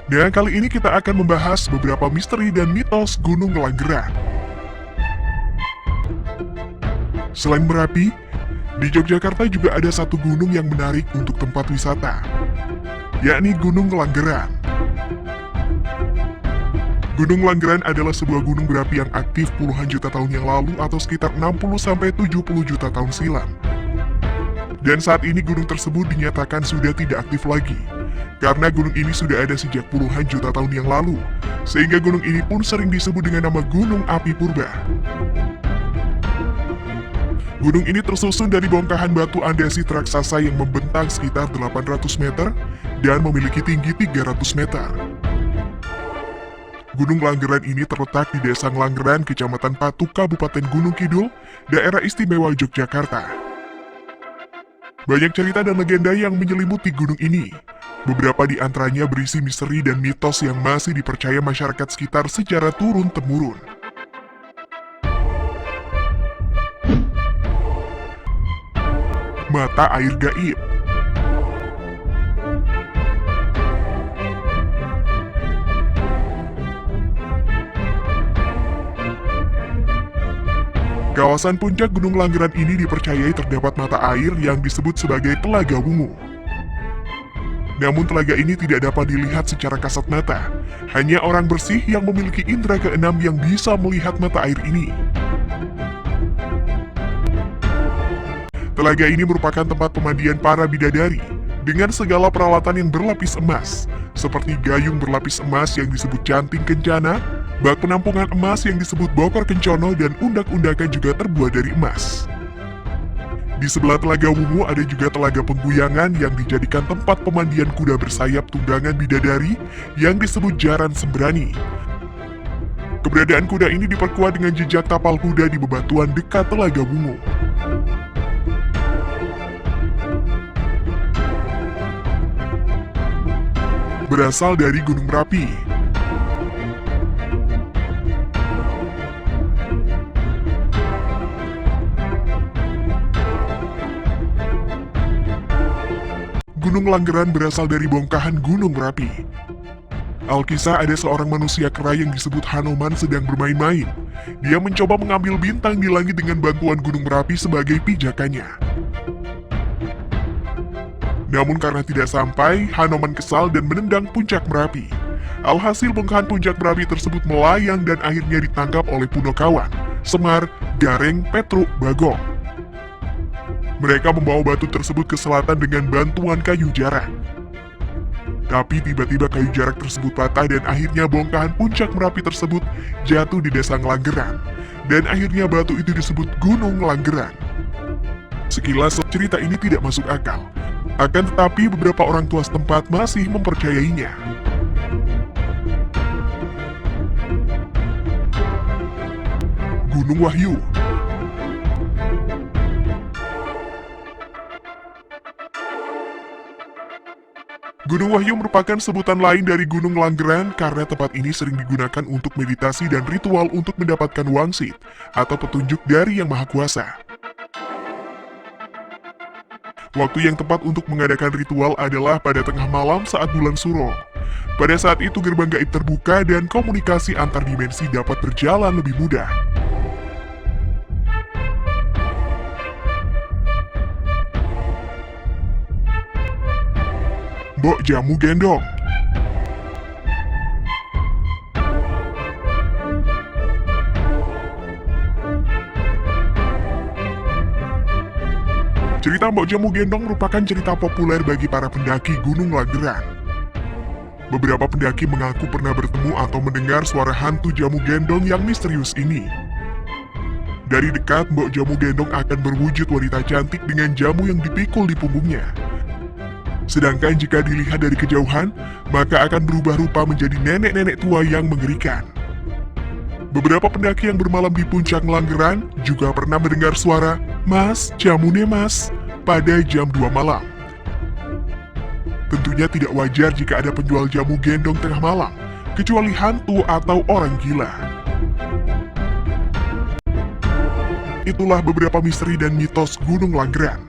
Dan kali ini kita akan membahas beberapa misteri dan mitos Gunung Langgeran. Selain Merapi, di Yogyakarta juga ada satu gunung yang menarik untuk tempat wisata, yakni Gunung Langgeran. Gunung Langgeran adalah sebuah gunung berapi yang aktif puluhan juta tahun yang lalu atau sekitar 60-70 juta tahun silam. Dan saat ini gunung tersebut dinyatakan sudah tidak aktif lagi, karena gunung ini sudah ada sejak puluhan juta tahun yang lalu, sehingga gunung ini pun sering disebut dengan nama Gunung Api Purba. Gunung ini tersusun dari bongkahan batu andesit raksasa yang membentang sekitar 800 meter dan memiliki tinggi 300 meter. Gunung Langgeran ini terletak di Desa Langgeran, Kecamatan Patuk, Kabupaten Gunung Kidul, Daerah Istimewa Yogyakarta. Banyak cerita dan legenda yang menyelimuti gunung ini. Beberapa di antaranya berisi misteri dan mitos yang masih dipercaya masyarakat sekitar secara turun-temurun. Mata air gaib. Kawasan puncak Gunung Langgeran ini dipercayai terdapat mata air yang disebut sebagai Telaga Wungu. Namun telaga ini tidak dapat dilihat secara kasat mata. Hanya orang bersih yang memiliki indera keenam yang bisa melihat mata air ini. Telaga ini merupakan tempat pemandian para bidadari dengan segala peralatan yang berlapis emas, seperti gayung berlapis emas yang disebut canting kencana, bak penampungan emas yang disebut bokor kencono, dan undak-undakan juga terbuat dari emas. Di sebelah Telaga Wungu ada juga Telaga Pengguyangan yang dijadikan tempat pemandian kuda bersayap tunggangan bidadari yang disebut Jaran Sembrani. Keberadaan kuda ini diperkuat dengan jejak tapal kuda di bebatuan dekat Telaga Wungu. Berasal dari Gunung Merapi. Gunung Langgeran berasal dari bongkahan Gunung Merapi. Alkisah ada seorang manusia kera yang disebut Hanoman sedang bermain-main. Dia mencoba mengambil bintang di langit dengan bantuan Gunung Merapi sebagai pijakannya. Namun karena tidak sampai, Hanoman kesal dan menendang puncak Merapi. Alhasil bongkahan puncak Merapi tersebut melayang dan akhirnya ditangkap oleh Punokawan, Semar, Gareng, Petruk, Bagong. Mereka membawa batu tersebut ke selatan dengan bantuan kayu jarak. Tapi tiba-tiba kayu jarak tersebut patah dan akhirnya bongkahan puncak Merapi tersebut jatuh di Desa Langgeran. Dan akhirnya batu itu disebut Gunung Langgeran. Sekilas cerita ini tidak masuk akal. Akan tetapi beberapa orang tua setempat masih mempercayainya. Gunung Wahyu. Gunung Wahyu merupakan sebutan lain dari Gunung Langgeran karena tempat ini sering digunakan untuk meditasi dan ritual untuk mendapatkan wangsit atau petunjuk dari Yang Maha Kuasa. Waktu yang tepat untuk mengadakan ritual adalah pada tengah malam saat bulan Suro. Pada saat itu gerbang gaib terbuka dan komunikasi antar dimensi dapat berjalan lebih mudah. Mbok Jamu Gendong. Cerita Mbok Jamu Gendong merupakan cerita populer bagi para pendaki Gunung Langgeran. Beberapa pendaki mengaku pernah bertemu atau mendengar suara hantu jamu gendong yang misterius ini. Dari dekat, Mbok Jamu Gendong akan berwujud wanita cantik dengan jamu yang dipikul di punggungnya. Sedangkan jika dilihat dari kejauhan, maka akan berubah rupa menjadi nenek-nenek tua yang mengerikan. Beberapa pendaki yang bermalam di puncak Langgeran juga pernah mendengar suara, "Mas, jamune mas," pada jam 2 malam. Tentunya tidak wajar jika ada penjual jamu gendong tengah malam, kecuali hantu atau orang gila. Itulah beberapa misteri dan mitos Gunung Langgeran.